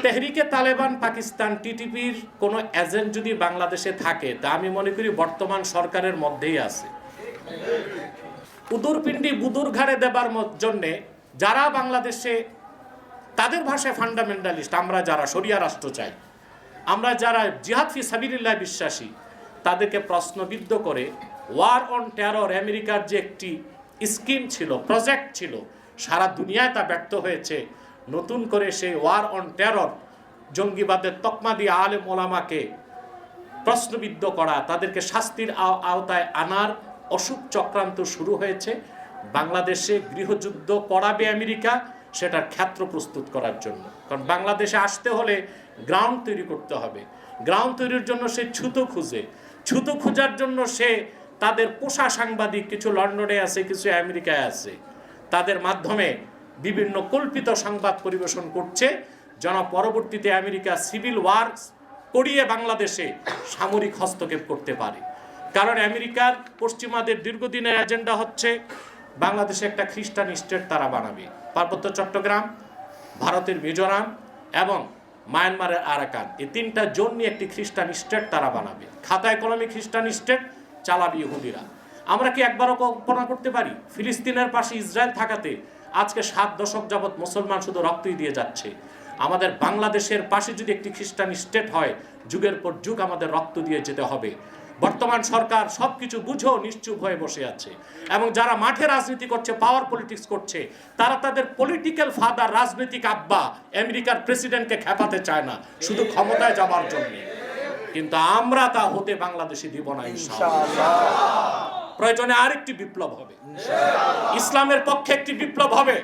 তেহরিকে তালেবান পাকিস্তান টিটিপির কোনো এজেন্ট যদি বাংলাদেশে থাকে তা আমি মনে করি বর্তমান সরকারের মধ্যেই আছে। উদুরপিণ্ডি বুদুর ঘাড়ে দেবার জন্যে যারা বাংলাদেশে তাদের ভাষায় ফান্ডামেন্টালিস্ট, আমরা যারা শরিয়া রাষ্ট্র চাই, আমরা যারা জিহাদ ফি সাবিলিল্লাহ বিশ্বাসী, তাদেরকে প্রশ্নবিদ্ধ করে ওয়ার অন টেরর আমেরিকার যে একটি স্কিম ছিল, প্রজেক্ট ছিল, সারা দুনিয়ায় তা ব্যর্থ হয়েছে। নতুন করে সেই ওয়ার অন টেরর জঙ্গিবাদের তকমা দিয়ে আলেম ওলামাকে প্রশ্নবিদ্ধ করা, তাদেরকে শাস্তির আওতায় আনার অসুখ চক্রান্ত শুরু হয়েছে। বাংলাদেশে গৃহযুদ্ধ করাবে আমেরিকা, সেটার ক্ষেত্র প্রস্তুত করার জন্য। কারণ বাংলাদেশে আসতে হলে গ্রাউন্ড তৈরি করতে হবে। গ্রাউন্ড তৈরির জন্য সে ছুতো খুঁজে, ছুতো খোঁজার জন্য সে তাদের পোষা সাংবাদিক, কিছু লন্ডনে আছে, কিছু আমেরিকায় আছে, তাদের মাধ্যমে বিভিন্ন কল্পিত সংবাদ পরিবেশন করছে, যেন পরবর্তীতে আমেরিকা সিভিল ওয়ার করিয়ে বাংলাদেশে সামরিক হস্তক্ষেপ করতে পারে। কারণ আমেরিকার পশ্চিমাদের দীর্ঘদিনের এজেন্ডা হচ্ছে বাংলাদেশে একটা খ্রিস্টান স্টেট তারা বানাবে। পার্বত্য চট্টগ্রাম, ভারতের মিজোরাম এবং মায়ানমারের আরাকান, এই তিনটা জোন নিয়ে একটি খ্রিস্টান স্টেট তারা বানাবে। খাতায় কলমে খ্রিস্টান স্টেট চালাবে ইহুদিরা। আমরা কি একবারও কল্পনা করতে পারি ফিলিস্তিনের পাশে ইসরায়েল থাকাতে আজকে 7 দশক যাবৎ মুসলমান শুধু রক্তই দিয়ে যাচ্ছে? আমাদের বাংলাদেশের পাশে যদি একটি খ্রিস্টান স্টেট হয়, যুগের পর যুগ আমাদের রক্ত দিয়ে যেতে হবে। বর্তমান সরকার সব কিছু বুঝেও নিশ্চুপ হয়ে বসে আছে, এবং যারা মাঠে রাজনীতি করছে, পাওয়ার পলিটিক্স করছে, তারা তাদের পলিটিক্যাল ফাদার, রাজনৈতিক আব্বা আমেরিকার প্রেসিডেন্টকে খেপাতে চায় না শুধু ক্ষমতায় যাবার জন্য। কিন্তু আমরা তা হতে বাংলাদেশে দিব না ইনশাআল্লাহ। প্রয়োজনে আরেকটি বিপ্লব হবে, ইসলামের পক্ষে একটি বিপ্লব হবে।